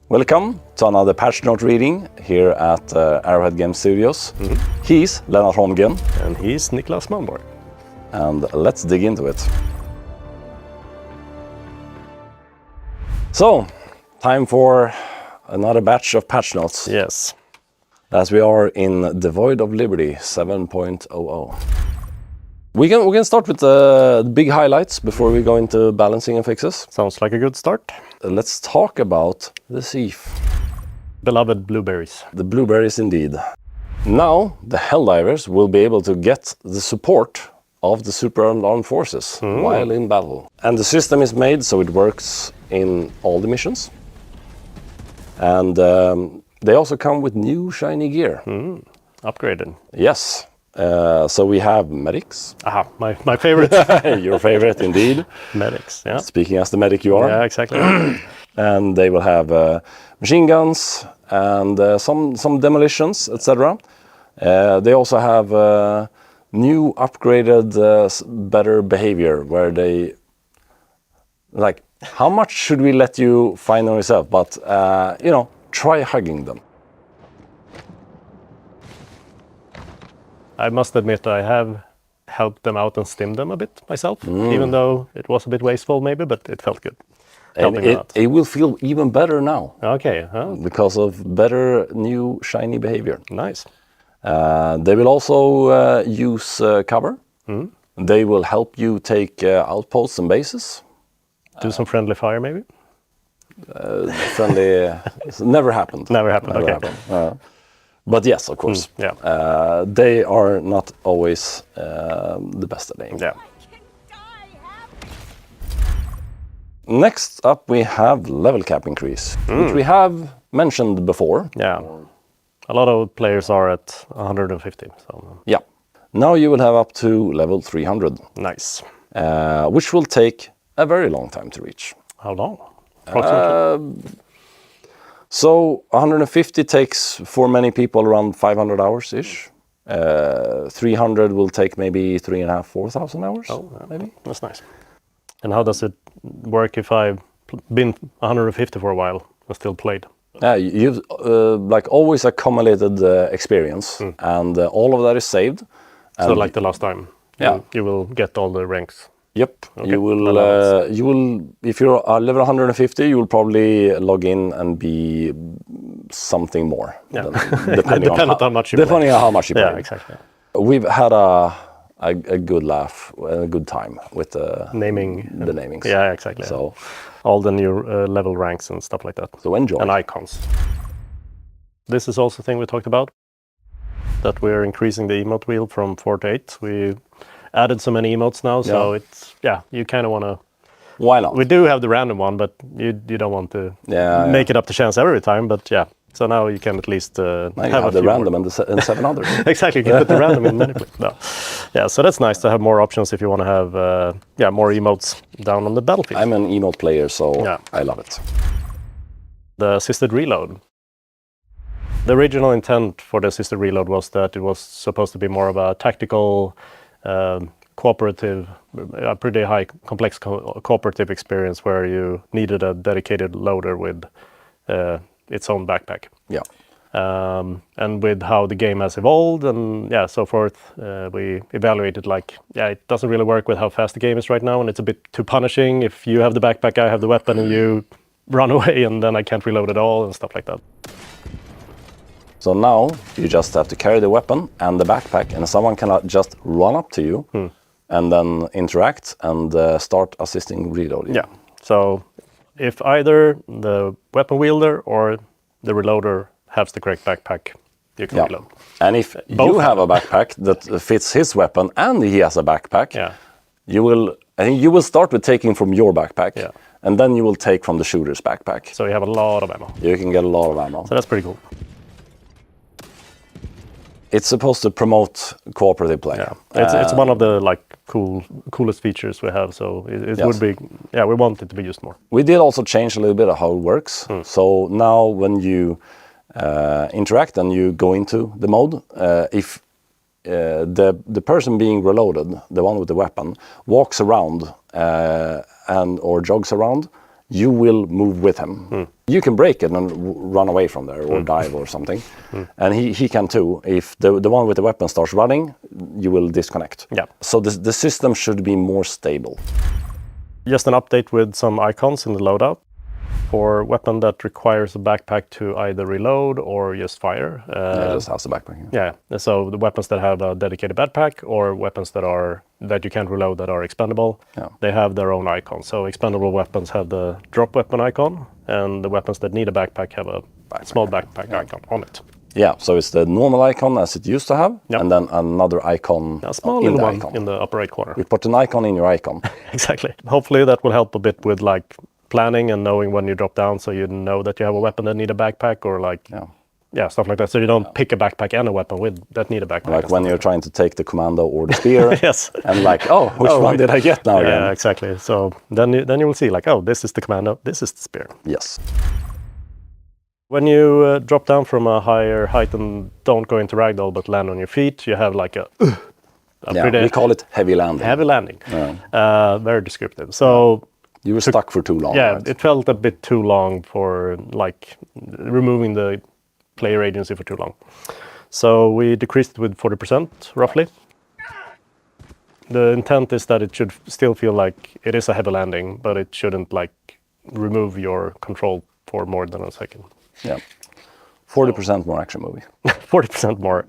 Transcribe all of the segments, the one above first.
Welcome to another patch note reading here at Arrowhead Game Studios. He's Lennart Holmgren. And he's Niklas Malmborg. And let's dig into it. So, time for another batch of patch notes. Yes. As we are in Devoid of Liberty 7.00. We can start with the big highlights before we go into balancing and fixes. Sounds like a good start. Let's talk about the thief. Beloved blueberries. The blueberries indeed. Now the Helldivers will be able to get the support of the super armed forces while in battle. And the system is made so it works in all the missions. And they also come with new shiny gear. Upgraded. Yes. So we have medics. Aha, my favorite. Your favorite indeed. Medics, yeah. Speaking as the medic you are. Yeah, exactly. And they will have machine guns and some demolitions, etc. They also have new upgraded better behavior where they like how much should we let you find on yourself, but you know, try hugging them. I must admit I have helped them out and stimmed them a bit myself, even though it was a bit wasteful maybe, but it felt good. And it will feel even better now. Okay. Because of better new shiny behavior. Nice. They will also use cover. They will help you take outposts and bases. Do some friendly fire maybe? Friendly, never happened. Never happened, Never okay. happened. But yes, of course. They are not always the best at aim. Yeah. Next up we have level cap increase, which we have mentioned before. Yeah. A lot of players are at 150. So. Yeah. Now you will have up to level 300. Nice. Which will take a very long time to reach. How long? Approximately? So 150 takes for many people around 500 hours-ish. 300 will take maybe 3,500, 4,000 hours. Oh, yeah. Maybe. That's nice. And how does it work if I've been 150 for a while and still played? You've like always accumulated experience, and all of that is saved. So like the last time, Yeah. you will get all the ranks. Yep, Okay. you will. If you're level 150, you will probably log in and be something more. Yeah. Depending on how much you play. Yeah, exactly. We've had a good laugh, a good time with the Naming. the namings. Yeah, exactly. So all the new level ranks and stuff like that. So enjoy. And icons. This is also a thing we talked about, that we're increasing the emote wheel from 4 to 8. We added so many emotes now, so it's, you kind of want to... Why not? We do have the random one, but you don't want to make it up to chance every time, but yeah. So now you can at least have the random and 7 others. Exactly, you can put the random in many places. No. Yeah, so that's nice to have more options if you want to have more emotes down on the battlefield. I'm an emote player, so I love it. The assisted reload. The original intent for the assisted reload was that it was supposed to be more of a tactical, cooperative, a pretty high, complex cooperative experience where you needed a dedicated loader with its own backpack. Yeah. And with how the game has evolved and so forth, we evaluated it doesn't really work with how fast the game is right now, and it's a bit too punishing. If you have the backpack, I have the weapon, and you run away, and then I can't reload at all and stuff like that. So now you just have to carry the weapon and the backpack, and someone can just run up to you and then interact and start assisting reloading. Yeah. So if either the weapon wielder or the reloader has the correct backpack, you can reload. And if you have a backpack that fits his weapon and he has a backpack, I think you will start with taking from your backpack, and then you will take from the shooter's backpack. So you have a lot of ammo. You can get a lot of ammo. So that's pretty cool. It's supposed to promote cooperative play. Yeah. It's one of the coolest features we have. So it would be, we want it to be used more. We did also change a little bit of how it works. So now when you interact and you go into the mode, if the person being reloaded, the one with the weapon, walks around or jogs around, you will move with him. You can break it and run away from there or dive or something. And he can too. If the one with the weapon starts running, you will disconnect. Yeah. So the system should be more stable. Just an update with some icons in the loadout. For weapon that requires a backpack to either reload or just fire. It just has a backpack. Yeah, so the weapons that have a dedicated backpack or weapons that you can't reload that are expendable, they have their own icon. So expendable weapons have the drop weapon icon, and the weapons that need a backpack have a small backpack icon on it. Yeah, so it's the normal icon as it used to have, and then another icon a small in little the one icon. in the upper right corner. We put an icon in your icon. Exactly. Hopefully that will help a bit with like planning and knowing when you drop down, so you know that you have a weapon that need a backpack or like stuff like that. So you don't pick a backpack and a weapon that need a backpack. Like when you're trying to take the commando or the spear, yes, and like, which one did I get now? Yeah, exactly. So then you will see like, this is the commando, this is the spear. Yes. When you drop down from a higher height and don't go into ragdoll but land on your feet, you have like a pretty we call it heavy landing. Heavy landing. Very descriptive. So. You were stuck for too long. Yeah, right? It felt a bit too long for like removing the player agency for too long. So we decreased it with 40% roughly. The intent is that it should still feel like it is a heavy landing, but it shouldn't like remove your control for more than a second. Yeah, 40% more action movie. 40% more.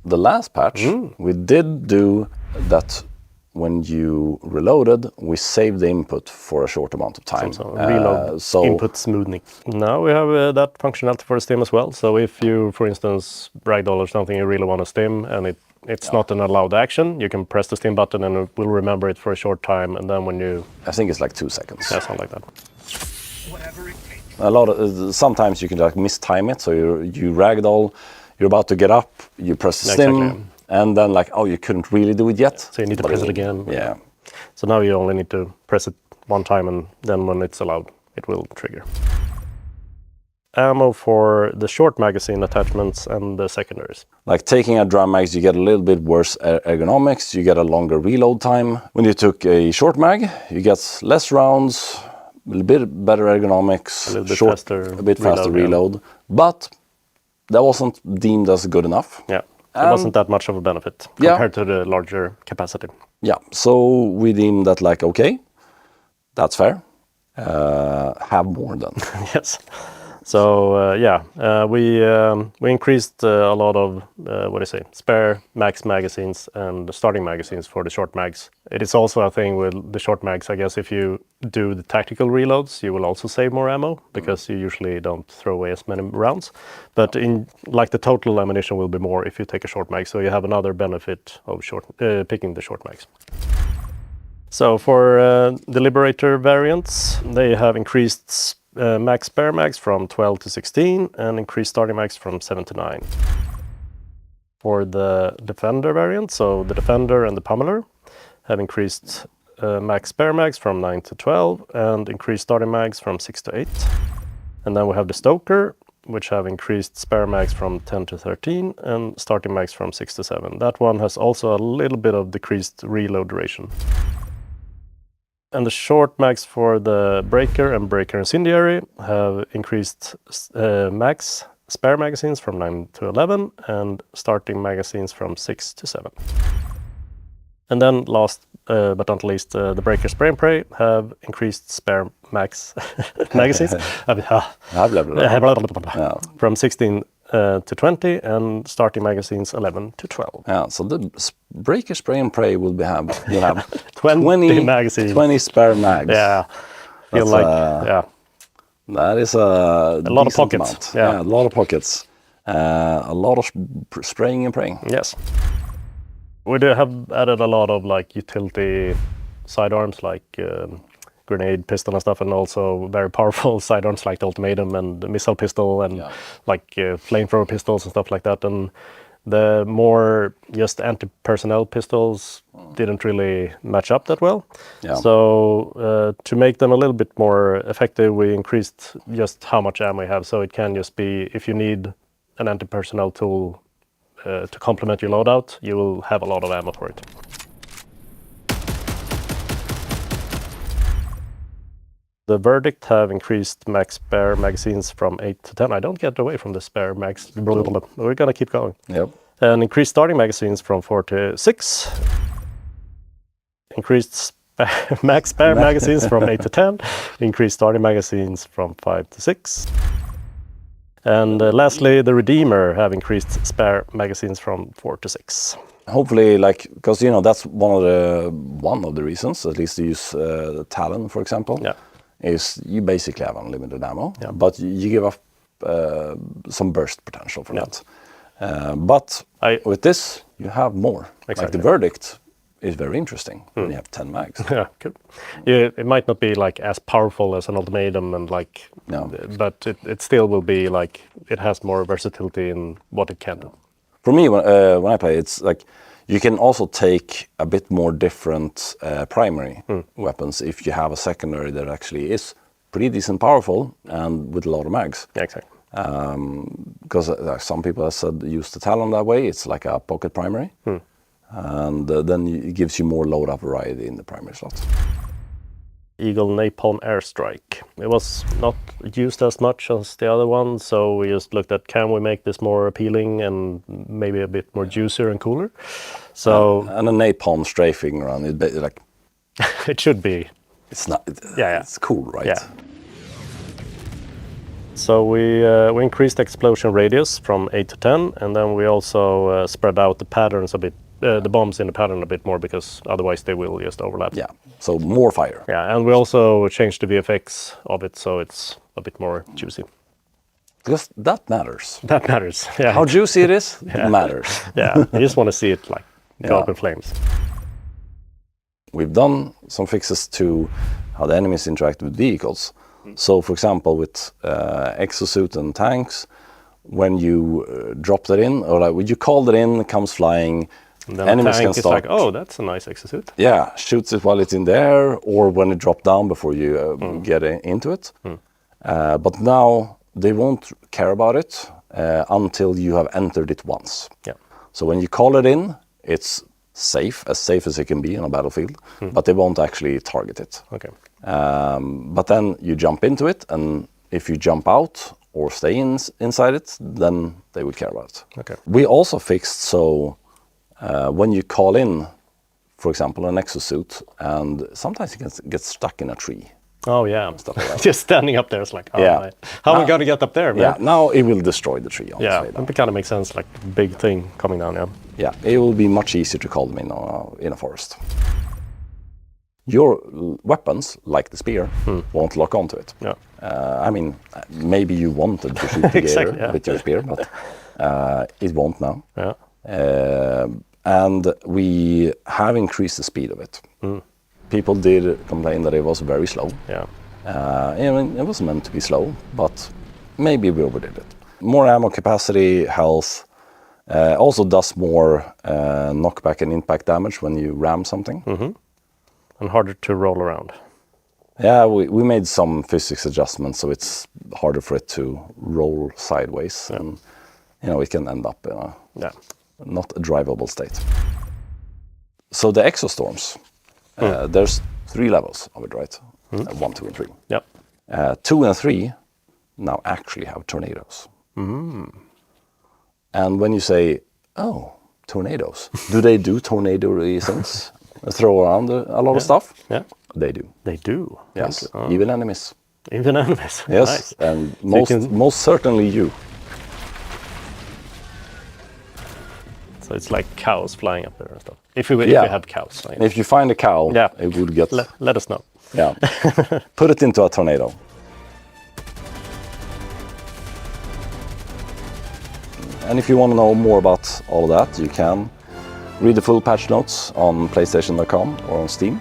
The last patch, we did do that. When you reloaded, we saved the input for a short amount of time. So reload, input smoothing. Now we have that functionality for stim as well. So if you, for instance, ragdoll or something, you really want to stim and it's not an allowed action, you can press the stim button and it will remember it for a short time. And then when you... I think it's like 2 seconds. Yeah, something like that. Whatever it takes. A lot of sometimes you can like mistime it. So you ragdoll, you're about to get up, you press the stim. Exactly. And then like, you couldn't really do it yet. So you need to press it again. Yeah. So now you only need to press it one time and then when it's allowed, it will trigger. Ammo for the short magazine attachments and the secondaries. Like taking a drum mags, you get a little bit worse ergonomics, you get a longer reload time. When you took a short mag, you get less rounds, a little bit better ergonomics, a bit faster reload. But that wasn't deemed as good enough. Yeah. It wasn't that much of a benefit compared to the larger capacity. Yeah, so we deemed that like, okay, that's fair. Have more then. Yes. So we increased a lot of spare max magazines and starting magazines for the short mags. It is also a thing with the short mags. I guess if you do the tactical reloads, you will also save more ammo because you usually don't throw away as many rounds. But the total ammunition will be more if you take a short mag. So you have another benefit of picking the short mags. So for the Liberator variants, they have increased max spare mags from 12 to 16 and increased starting mags from 7 to 9. For the Defender variant, so the Defender and the Pummeler have increased max spare mags from 9 to 12 and increased starting mags from 6 to 8. And then we have the Stoker, which have increased spare mags from 10 to 13 and starting mags from 6 to 7. That one has also a little bit of decreased reload duration. And the short mags for the Breaker and Breaker Incendiary have increased max spare magazines from 9 to 11 and starting magazines from 6 to 7. And then last but not least, the Breaker Spray and Pray have increased spare max magazines from 16 to 20 and starting magazines 11 to 12. Yeah, so the Breaker Spray and Pray will you'll have 20 magazines. 20 spare mags. Yeah. That is a lot of pockets. Amount. Yeah, a lot of pockets. A lot of spraying and praying. Yes. We do have added a lot of utility sidearms grenade pistol and stuff, and also very powerful sidearms like the Ultimatum and the missile pistol and flamethrower pistols and stuff like that. And the more just anti-personnel pistols didn't really match up that well. Yeah. So to make them a little bit more effective, we increased just how much ammo you have. So it can just be, if you need an anti-personnel tool to complement your loadout, you will have a lot of ammo for it. The Verdict have increased max spare magazines from 8 to 10. I don't get away from the spare mags. We're gonna keep going. Yep. And increased starting magazines from 4 to 6. Increased max spare magazines from 8 to 10. Increased starting magazines from 5 to 6. And lastly, the Redeemer have increased spare magazines from 4 to 6. Hopefully, like, because you know that's one of the reasons, at least to use the Talon, for example, Yeah. is you basically have unlimited ammo, Yeah. but you give up some burst potential for that. But with this, you have more. Like Exactly. the Verdict is very interesting when you have 10 mags. Yeah, good. Yeah, it might not be like as powerful as an Ultimatum, and like, No. but it still will be like it has more versatility in what it can do. For me, when I play, it's like you can also take a bit more different primary weapons if you have a secondary that actually is pretty decent powerful and with a lot of mags. Yeah, exactly. Because some people have said use the Talon that way. It's like a pocket primary. And then it gives you more loadout variety in the primary slot. Eagle Napalm Airstrike. It was not used as much as the other one, so we just looked at, can we make this more appealing and maybe a bit more juicier and cooler? So And a napalm strafing around it, like it should be. it's not. Yeah. It's cool, right? Yeah. So we increased explosion radius from 8 to 10, and then we also spread out the patterns a bit, the bombs in the pattern a bit more, because otherwise they will just overlap. Yeah. So more fire. Yeah, and we also changed the VFX of it, so it's a bit more juicy. Because that matters. That matters. Yeah. How juicy it is, it matters. Yeah, you just want to see it like go up in flames. We've done some fixes to how the enemies interact with vehicles. So, for example, with exosuit and tanks, when you drop that in, or like when you call it in, it comes flying. And then enemies the can tank is start. like, oh, that's a nice exosuit. Yeah, shoots it while it's in there, or when it drops down before you get into it. But now they won't care about it until you have entered it once. Yeah. So when you call it in, it's safe as it can be on a battlefield, but they won't actually target it. Okay. But then you jump into it, and if you jump out or stay inside it, then they will care about it. Okay. We also fixed so when you call in, for example, an exosuit, and sometimes it can get stuck in a tree. Oh yeah. Stuff like that. Just standing up there, it's like, oh, Yeah. right. How am I going to get up there, man? Yeah, now it will destroy the tree. Yeah, Honestly, it kind of makes sense, like big thing coming down. Yeah. Yeah, it will be much easier to call them in a forest. Your weapons, like the spear, won't lock onto it. Yeah. I mean, maybe you wanted to shoot the Exactly, gator yeah. with your spear, but it won't now. Yeah. And we have increased the speed of it. People did complain that it was very slow. Yeah. I mean, it was meant to be slow, but maybe we overdid it. More ammo capacity, health, also does more knockback and impact damage when you ram something. And harder to roll around. Yeah, we made some physics adjustments, so it's harder for it to roll sideways, and it can end up in a not a drivable state. So the exostorms, there's 3 levels of it, right? 1, 2, and 3. Yep. 2 and 3 now actually have tornadoes. And when you say, oh, tornadoes, do they do tornado-y things? Throw around a lot of stuff? Yeah. They do. They do. Yes, Okay. even enemies. Even enemies. Yes, Nice. and So you can- most certainly you. So it's like cows flying up there and stuff. If we had cows. Like, If you find a cow, it would get... let us know. Yeah. Put it into a tornado. And if you want to know more about all of that, you can read the full patch notes on PlayStation.com or on Steam.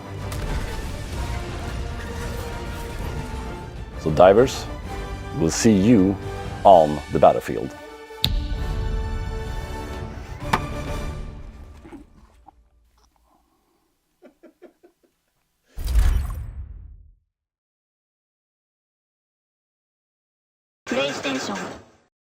So divers, we'll see you on the battlefield. PlayStation